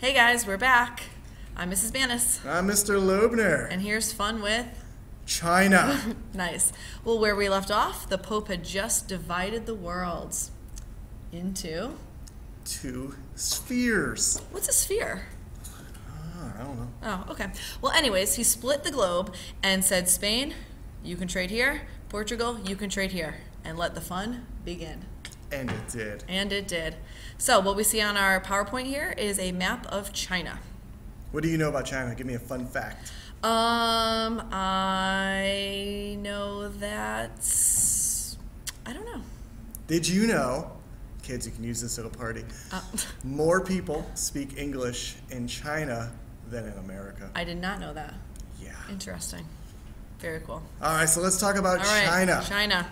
Hey guys, we're back. I'm Mrs. Banis. I'm Mr. Loebner. And here's fun with China. Nice. Well, where we left off, the Pope had just divided the world into 2 spheres. What's a sphere? I don't know. Oh, okay. Well, anyways, he split the globe and said, Spain, you can trade here. Portugal, you can trade here. And let the fun begin. And it did. And it did. So what we see on our PowerPoint here is a map of China. What do you know about China? Give me a fun fact. I know that, I don't know. Did you know, kids, you can use this at a party, more people speak English in China than in America? I did not know that. Yeah. Interesting. Very cool. All right, so let's talk about China. China.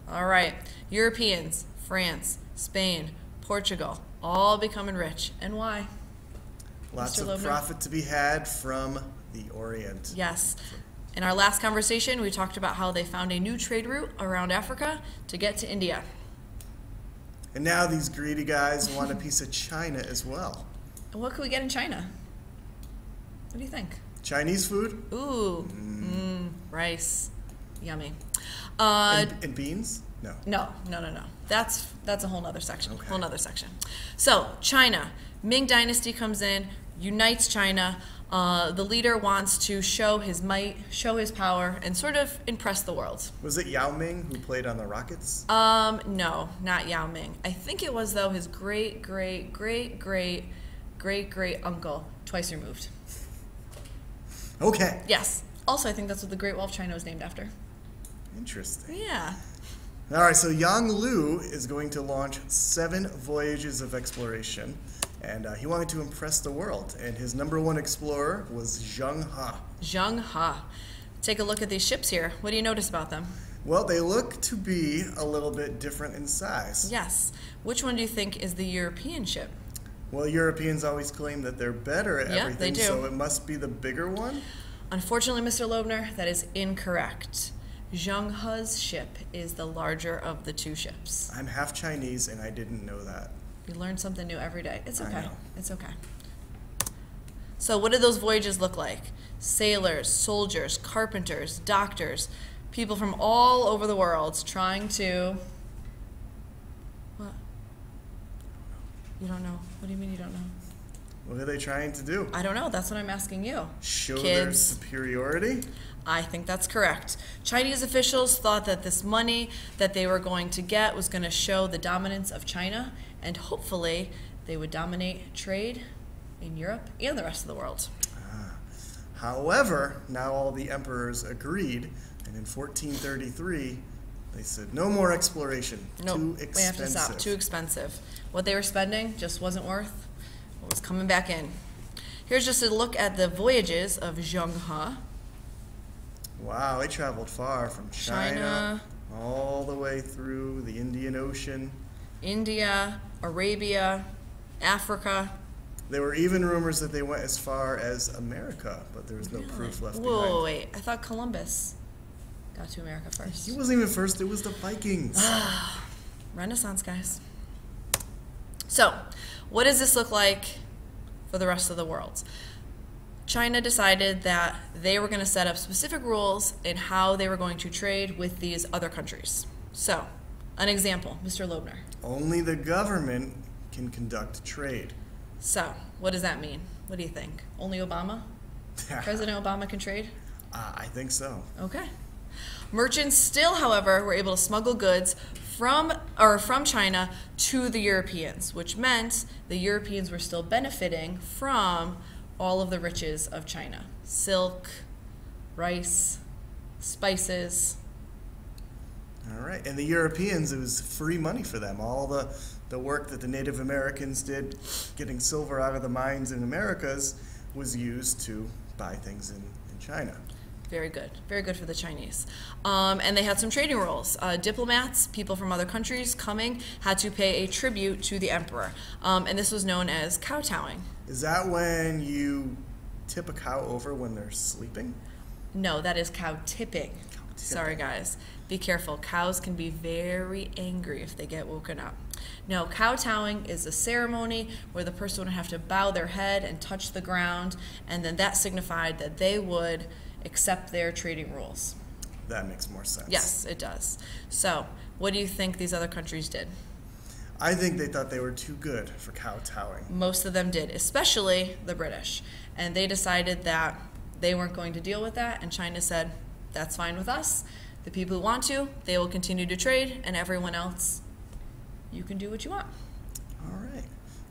All right. Europeans, France, Spain, Portugal, all becoming rich. And why? Lots Mr. of Loebner? profit to be had from the Orient. Yes. In our last conversation, we talked about how they found a new trade route around Africa to get to India. And now these greedy guys want a piece of China as well. And what could we get in China? What do you think? Chinese food? Ooh, rice. Yummy. And beans? No. No. That's a whole nother section. Okay. Whole nother section. So China, Ming Dynasty comes in, unites China. The leader wants to show his might, show his power, and sort of impress the world. Was it Yao Ming who played on the Rockets? No, not Yao Ming. I think it was though his great uncle, twice removed. Okay. Yes. Also, I think that's what the Great Wall of China was named after. Interesting. Yeah. All right, so Yang Lu is going to launch 7 voyages of exploration, and he wanted to impress the world, and his #1 explorer was Zheng He. Zheng He. Take a look at these ships here. What do you notice about them? Well, they look to be a little bit different in size. Yes. Which one do you think is the European ship? Well, Europeans always claim that they're better at Yeah, everything, they do. so it must be the bigger one? Unfortunately, Mr. Loebner, that is incorrect. Zheng He's ship is the larger of the 2 ships. I'm half Chinese, and I didn't know that. You learn something new every day. It's I okay. know. It's okay. So what did those voyages look like? Sailors, soldiers, carpenters, doctors, people from all over the world trying to... What? You don't know? What do you mean you don't know? What are they trying to do? I don't know. That's what I'm asking you. Show their Kids. superiority? I think that's correct. Chinese officials thought that this money that they were going to get was going to show the dominance of China, and hopefully they would dominate trade in Europe and the rest of the world. However, now all the emperors agreed, and in 1433, they said, no more exploration. Nope, Too we have expensive. to stop. Too expensive. What they were spending just wasn't worth what was coming back in. Here's just a look at the voyages of Zheng He. Wow, they traveled far from China all the way through the Indian Ocean. India, Arabia, Africa. There were even rumors that they went as far as America, but there was no proof left behind. Wait. I thought Columbus got to America first. He wasn't even first, it was the Vikings. Renaissance, guys. So, what does this look like for the rest of the world? China decided that they were going to set up specific rules in how they were going to trade with these other countries. So, an example, Mr. Loebner. Only the government can conduct trade. So, what does that mean? What do you think? Only Obama? President Obama can trade? I think so. Okay. Merchants still, however, were able to smuggle goods from China to the Europeans, which meant the Europeans were still benefiting from all of the riches of China. Silk, rice, spices. All right, and the Europeans, it was free money for them. All the work that the Native Americans did, getting silver out of the mines in Americas, was used to buy things in China. Very good. Very good for the Chinese. And they had some trading rules. Diplomats, people from other countries coming, had to pay a tribute to the emperor. And this was known as kowtowing. Is that when you tip a cow over when they're sleeping? No, that is cow tipping. Sorry, guys. Be careful. Cows can be very angry if they get woken up. No, kowtowing is a ceremony where the person would have to bow their head and touch the ground, and then that signified that they would accept their trading rules. That makes more sense. Yes, it does. So, what do you think these other countries did? I think they thought they were too good for kowtowing. Most of them did, especially the British. And they decided that they weren't going to deal with that, and China said, that's fine with us. The people who want to, they will continue to trade, and everyone else, you can do what you want. All right.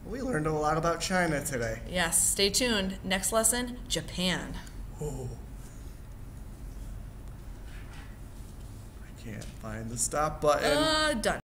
We learned a lot about China today. Yes, stay tuned. Next lesson, Japan. Oh. I can't find the stop button. Done.